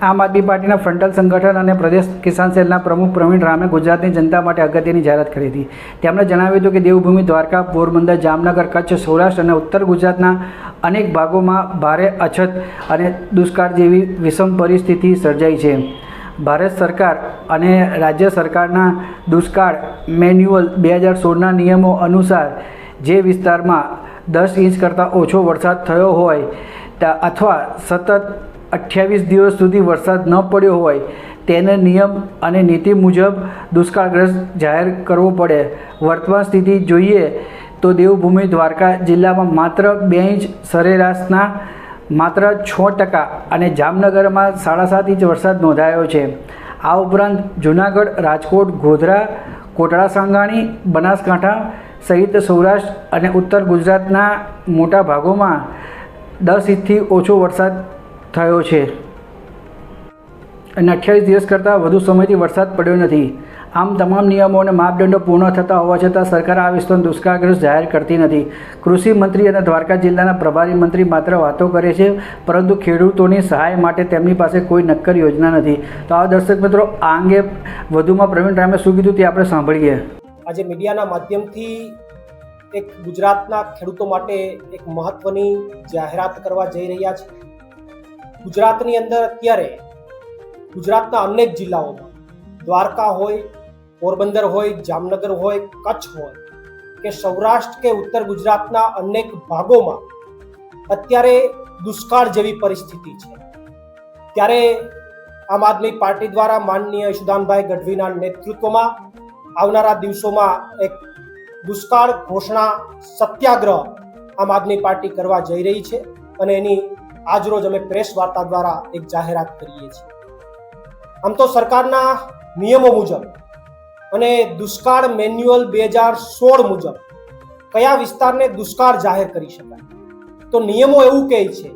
આમ આદમી પાર્ટીના ફ્રન્ટલ સંગઠન અને પ્રદેશ કિસાન સેલના પ્રમુખ પ્રવીણ રામે ગુજરાતની જનતા માટે અગત્યની જાહેરાત કરી હતી. તેમણે જણાવ્યું હતું કે દેવભૂમિ દ્વારકા, પોરબંદર, જામનગર, કચ્છ, સૌરાષ્ટ્ર અને ઉત્તર ગુજરાતના અનેક ભાગોમાં ભારે અછત અને દુષ્કાળ જેવી વિષમ પરિસ્થિતિ સર્જાઈ છે. ભારત સરકાર અને રાજ્ય સરકારના દુષ્કાળ મેન્યુઅલ 2016ના નિયમો અનુસાર જે વિસ્તારમાં 10 ઇંચ કરતાં ઓછો વરસાદ થયો હોય અથવા સતત 28 દિવસ સુધી વરસાદ ન પડ્યો હોય તેને નિયમ અને નીતિ મુજબ દુષ્કાળગ્રસ્ત જાહેર કરવો પડે. વર્તમાન સ્થિતિ જોઈએ તો દેવભૂમિ દ્વારકા જિલ્લામાં માત્ર 2 ઇંચ સરેરાશના માત્ર 6% અને જામનગરમાં 7.5 ઇંચ વરસાદ નોંધાયો છે. આ ઉપરાંત જૂનાગઢ, રાજકોટ, ગોધરા, કોટડા સાંગાણી, બનાસકાંઠા સહિત સૌરાષ્ટ્ર અને ઉત્તર ગુજરાતના મોટા ભાગોમાં 10 ઇંચથી ઓછો વરસાદ થયો છે અને 28 દિવસ કરતાં વધુ સમયથી વરસાદ પડ્યો નથી. આમ તમામ નિયમો અને માપદંડો પૂર્ણ થતા હોવા છતાં સરકાર આ વિસ્તારને દુષ્કાળગ્રસ્ત જાહેર કરતી નથી. કૃષિ મંત્રી અને દ્વારકા જિલ્લાના પ્રભારી મંત્રી માત્ર વાતો કરે છે, પરંતુ ખેડૂતોની સહાય માટે તેમની પાસે કોઈ નક્કર યોજના નથી. તો આ દર્શક મિત્રો, આ અંગે વધુમાં પ્રવીણ રામે શું કીધું તે આપણે સાંભળીએ. આજે મીડિયાના માધ્યમથી એક ગુજરાતના ખેડૂતો માટે એક મહત્વની જાહેરાત કરવા જઈ રહ્યા છે. ગુજરાતની અંદર અત્યારે ગુજરાતના અનેક જિલ્લાઓમાં દ્વારકા હોય, પોરબંદર હોય, જામનગર હોય, કચ્છ હોય કે સૌરાષ્ટ્ર કે ઉત્તર ગુજરાતના અનેક ભાગોમાં અત્યારે દુષ્કાળ જેવી પરિસ્થિતિ છે. ત્યારે આમ આદમી પાર્ટી દ્વારા માનનીય ઈશુદાનભાઈ ગઢવીના નેતૃત્વમાં આવનારા દિવસોમાં એક દુષ્કાળ ઘોષણા સત્યાગ્રહ આમ આદમી પાર્ટી કરવા જઈ રહી છે અને એની આજરોજ અમે પ્રેસ વાર્તા દ્વારા એક જાહેરાત કરીએ છીએ. આમ તો સરકારના નિયમો મુજબ અને દુષ્કાળ મેન્યુઅલ 2016 મુજબ કયા વિસ્તારને દુષ્કાળ જાહેર કરી શકાય, તો નિયમો એવું કહે છે,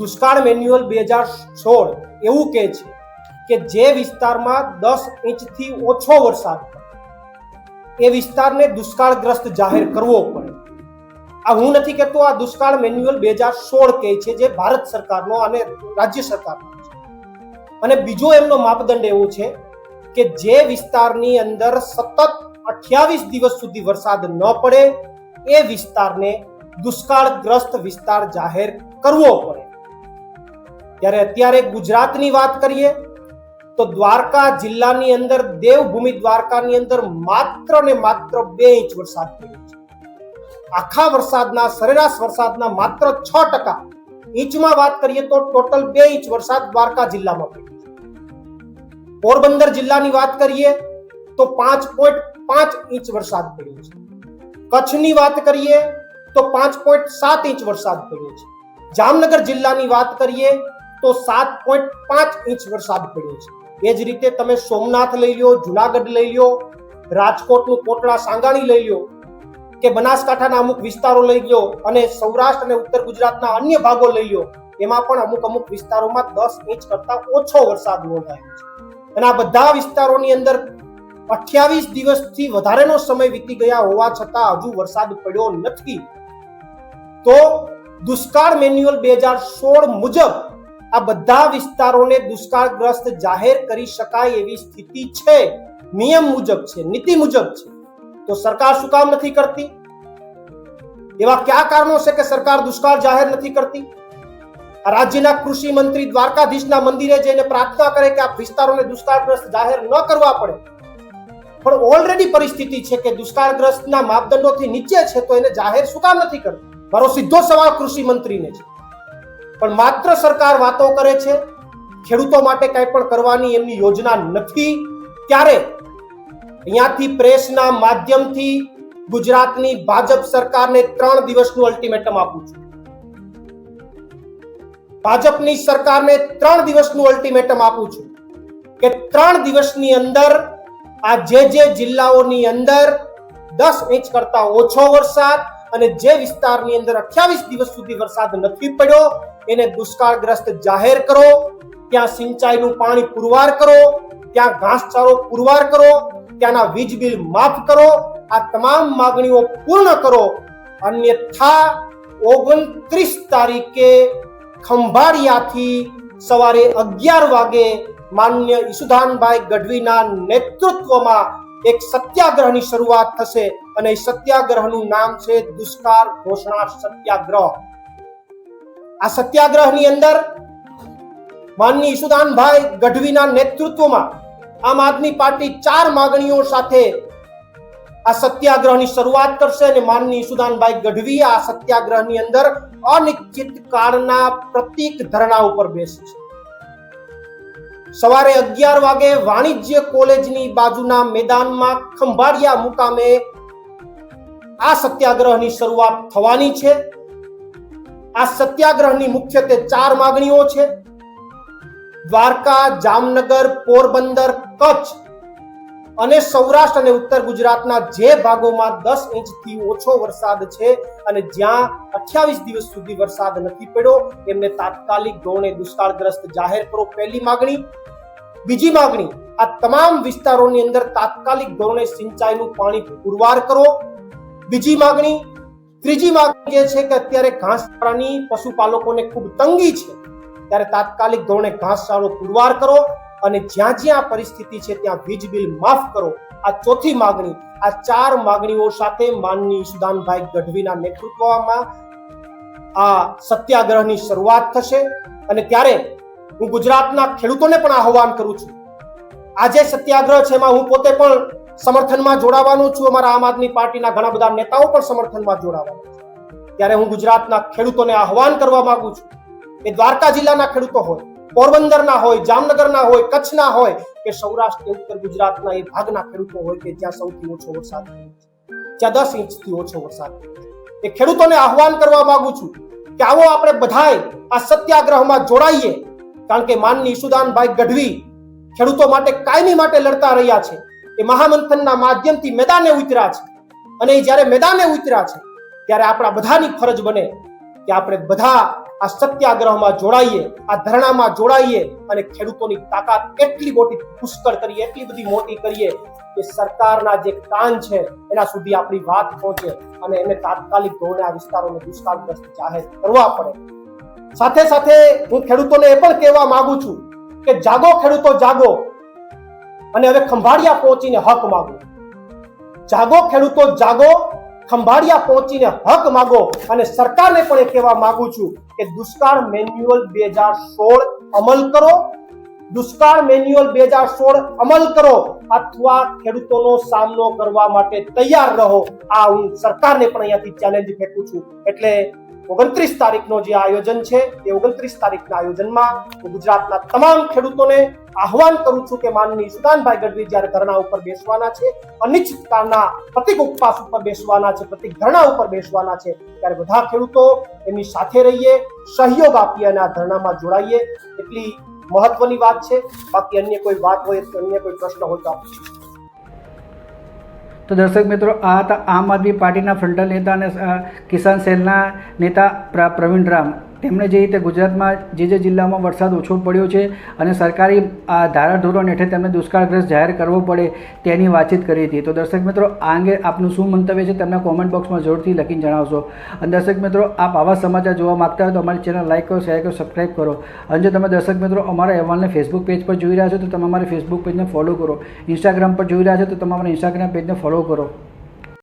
દુષ્કાળ મેન્યુઅલ 2016 એવું કહે છે કે જે વિસ્તારમાં 10 ઇંચથી ઓછો વરસાદ પડે એ વિસ્તારને દુષ્કાળગ્રસ્ત જાહેર કરવો પડે. આ હું નથી કહેતો, આ દુષ્કાળ મેન્યુઅલ 2016 કહે છે, જે ભારત સરકારનો અને રાજ્ય સરકારનો છે. અને બીજો એમનો માપદંડ એવો છે કે જે વિસ્તારની અંદર સતત 28 દિવસ સુધી વરસાદ ન પડે એ વિસ્તારને દુષ્કાળગ્રસ્ત વિસ્તાર જાહેર કરવો પડે. ત્યારે અત્યારે ગુજરાતની વાત કરીએ તો દ્વારકા જિલ્લાની અંદર દેવભૂમિ દ્વારકાની અંદર માત્ર ને માત્ર 2 ઇંચ વરસાદ પડ્યો છે. આખા વરસાદના સરેરાશ વરસાદના માત્ર 6%. ઇંચમાં વાત કરીએ તો ટોટલ 2 ઇંચ વરસાદ દ્વારકા જિલ્લામાં પડ્યો છે. પોરબંદર જિલ્લાની વાત કરીએ તો 5.5 ઇંચ વરસાદ પડ્યો છે. કચ્છની વાત કરીએ તો 5.7 ઇંચ વરસાદ પડ્યો છે. જામનગર જિલ્લાની વાત કરીએ તો 7.5 ઇંચ વરસાદ પડ્યો છે. એ જ રીતે તમે સોમનાથ લઈ લો, જુનાગઢ લઈ લો, રાજકોટનું કોટડા સાંગાણી લઈ લો કે બનાસકાંઠાના અમુક વિસ્તારો લઈ લો અને સૌરાષ્ટ્ર અને ઉત્તર ગુજરાતના અન્ય ભાગો લઈ લો, એમાં પણ અમુક વિસ્તારોમાં 10 ઇંચ કરતા ઓછો વરસાદ નોંધાયો છે. અને આ બધા વિસ્તારોની અંદર 28 દિવસથી વધારેનો સમય વીતી ગયા હોવા છતાં હજુ વરસાદ પડ્યો નથી. તો દુષ્કાળ મેન્યુઅલ 2016 મુજબ આ બધા વિસ્તારોને દુષ્કાળગ્રસ્ત જાહેર કરી શકાય એવી સ્થિતિ છે, નિયમ મુજબ છે, નીતિ મુજબ છે. તો સરકાર શું કામ નથી કરતી? એવા કયા કારણો છે કે સરકાર દુષ્કાળ જાહેર નથી કરતી? રાજ્યના કૃષિ મંત્રી દ્વારકાધીશના મંદિરે જઈને પ્રાર્થના કરે કે આ વિસ્તારોને દુષ્કાળગ્રસ્ત જાહેર ન કરવા પડે, પણ ઓલરેડી પરિસ્થિતિ છે કે દુષ્કાળગ્રસ્તના માપદંડોથી નીચે છે, તો એને જાહેર શું કામ નથી કરતી? મારો સીધો સવાલ કૃષિ મંત્રીને છે. પણ માત્ર સરકાર વાતો કરે છે, ખેડૂતો માટે કંઈ પણ કરવાની એમની યોજના નથી. ત્યારે અહીંયાથી પ્રેસના માધ્યમથી ગુજરાતની ભાજપ સરકારને 3 દિવસનું અલ્ટિમેટમ આપું છું. ભાજપની સરકારને 3 દિવસનું અલ્ટિમેટમ આપું છું કે 3 દિવસની અંદર આ જે જિલ્લાઓની અંદર 10 ઇંચ કરતા ઓછો વરસાદ અને જે વિસ્તારની અંદર 28 દિવસ સુધી વરસાદ નથી પડ્યો એને દુષ્કાળગ્રસ્ત જાહેર કરો. ત્યાં સિંચાઈનું પાણી પુરવાર કરો, ત્યાં ઘાસચારો પુરવાર કરો, ત્યાંના વીજ બિલ માફ કરો. આ તમામ માંગણીઓ પૂર્ણ કરો, અન્યથા 29 તારીખે ખંભાળિયાથી સવારે 11 વાગે માનનીય ઈસુદાનભાઈ ગઢવીના નેતૃત્વમાં એક સત્યાગ્રહની શરૂઆત થશે અને એ સત્યાગ્રહનું નામ છે દુષ્કાળ ઘોષણા સત્યાગ્રહ. આ સત્યાગ્રહની અંદર માનનીય ઈસુદાનભાઈ ગઢવીના નેતૃત્વમાં આમ આદમી પાર્ટી 4 માંગણીઓ સાથે આ સત્યાગ્રહની શરૂઆત કરશે અને માનનીય ઈસુદાનભાઈ ગઢવી આ સત્યાગ્રહની અંદર અનિશ્ચિત કાળના પ્રતીક ધરણા ઉપર બેસશે. સવારે 11 વાગે વાણિજ્ય કોલેજની બાજુના મેદાનમાં ખંભાળિયા મુકામે આ સત્યાગ્રહની શરૂઆત થવાની છે. આ સત્યાગ્રહની મુખ્યત્વે 4 માંગણીઓ છે. દ્વારકા, જામનગર, પોરબંદર, કચ્છ અને સૌરાષ્ટ્ર અને ઉત્તર ગુજરાતના જે ભાગોમાં 10 ઇંચથી ઓછો વરસાદ છે અને જ્યાં 28 દિવસ સુધી વરસાદ નથી પડ્યો એમને તાત્કાલિક ધોરણે દુષ્કાળગ્રસ્ત જાહેર કરો, પહેલી માંગણી. બીજી માંગણી, આ તમામ વિસ્તારોની અંદર તાત્કાલિક ધોરણે સિંચાઈનું પાણી પુરવાર કરો. બીજી માંગણી. ત્રીજી માંગણી જે છે કે અત્યારે ઘાસચારાની પશુપાલકોને ખૂબ તંગી છે ત્યારે તાત્કાલિક ધોરણે ઘાસચારો પુરવાર કરો અને જ્યાં જ્યાં પરિસ્થિતિ છે ત્યાં વીજ બિલ માફ કરો. આ ચોથી માંગણી. આ 4 માંગણીઓ સાથે માનનીય ઈસુદાનભાઈ ગઢવીના નેતૃત્વમાં આ સત્યાગ્રહની શરૂઆત થશે અને ત્યારે હું ગુજરાતના ખેડૂતોને પણ આહવાન કરું છું. આજે સત્યાગ્રહ છે એમાં હું પોતે પણ સમર્થનમાં જોડાવાનો છું. અમારા આમ આદમી પાર્ટીના ઘણા બધા નેતાઓ પણ સમર્થનમાં જોડાવાના છે. ત્યારે હું ગુજરાતના ખેડૂતોને આહવાન કરવા માંગુ છું કે દ્વારકા જિલ્લાના ખેડૂતો હોય, પોરબંદરના હોય, જામનગરના હોય, કચ્છના હોય કે સૌરાષ્ટ્ર કે ઉત્તર ગુજરાતના એ ભાગના ખેડૂતો હોય કે જ્યાં સૌથી ઓછો વરસાદ થયો છે, જ્યાં 10 ઇંચથી ઓછો વરસાદ થયો છે, એ ખેડૂતોને આહવાન કરવા માંગુ છું કે આવો આપણે બધાય આ સત્યાગ્રહમાં જોડાઈએ. કારણ કે માનનીય ઈસુદાનભાઈ ગઢવી ખેડૂતો માટે કાયમી માટે લડતા રહ્યા છે. એ મહામંથનના માધ્યમથી મેદાને ઉતર્યા છે અને જ્યારે મેદાને ઉતર્યા છે ત્યારે આપણા બધાની ફરજ બને કે આપણે બધા આ સત્યાગ્રહમાં જોડાઈએ, આ ધરણામાં જોડાઈએ અને ખેડૂતોની તાકાત એટલી મોટી પુષ્કળ કરીએ, એટલી બધી મોટી કરીએ કે સરકારના જે કાન છે એના સુધી આપણી વાત પહોંચે અને એને તાત્કાલિક ધોરણે આ વિસ્તારોને દુષ્કાળગ્રસ્ત જાહેર કરવા પડે. સાથે સાથે હું ખેડૂતોને એ પણ કહેવા માંગુ છું કે જાગો ખેડૂતો જાગો અને હવે ખંભાળિયા પહોંચીને હક માંગો. જાગો ખેડૂતો જાગો, ખંભાળિયા પહોંચીને હક માંગો અને સરકારને પણ એ કહેવા માંગુ છું કે દુષ્કાળ મેન્યુઅલ 2016 અમલ કરો. દુષ્કાળ મેન્યુઅલ 2016 અમલ કરો અથવા ખેડૂતોનો સામનો કરવા માટે તૈયાર રહો. આ હું સરકારને પણ અહીંયાથી ચેલેન્જ ફેંકું છું. એટલે 29 તારીખનો જે આયોજન છે એ 29 તારીખના આયોજનમાં હું ગુજરાતના તમામ ખેડૂતોને આહવાન કરું છું કે માનનીય ઈસુદાનભાઈ ગઢવી જ્યારે ધરણા ઉપર બેસવાના છે, અનિશ્ચિતતાના પ્રતિક ઉપવાસ ઉપર બેસવાના છે, પ્રતિક ધરણા ઉપર બેસવાના છે, ત્યારે બધા ખેડૂતો એમની સાથે રહીએ, સહયોગ આપીએ અને આ ધરણામાં જોડાઈએ. એટલી મહત્વની વાત છે. બાકી અન્ય કોઈ વાત હોય, અન્ય કોઈ પ્રશ્ન હોય તો આપો. તો દર્શક મિત્રો, આ હતા આમ આદમી પાર્ટીના ફ્રન્ટલ નેતા અને કિસાન સેલના નેતા પ્રવીણ રામ. તેમણે જે રીતે ગુજરાતમાં જે જિલ્લામાં વરસાદ ઓછો પડ્યો છે અને સરકારી ધારાધોરણ હેઠળ તેમને દુષ્કાળગ્રસ્ત જાહેર કરવો પડે તેની વાતચીત કરી હતી. તો દર્શક મિત્રો, આ અંગે આપનું શું મંતવ્ય છે તેમને કોમેન્ટ બોક્સમાં જરૂરથી લખીને જણાવશો. અને દર્શક મિત્રો, આપ આવા સમાચાર જોવા માગતા હોય તો અમારી ચેનલ લાઈક કરો, શેર કરો, સબસ્ક્રાઈબ કરો. અને જો તમે દર્શક મિત્રો અમારા અહેવાલને ફેસબુક પેજ પર જોઈ રહ્યા છો તો તમે અમારી ફેસબુક પેજને ફોલો કરો. ઇન્સ્ટાગ્રામ પર જોઈ રહ્યા છો તો તમે અમારા ઇન્સ્ટાગ્રામ પેજને ફોલો કરો.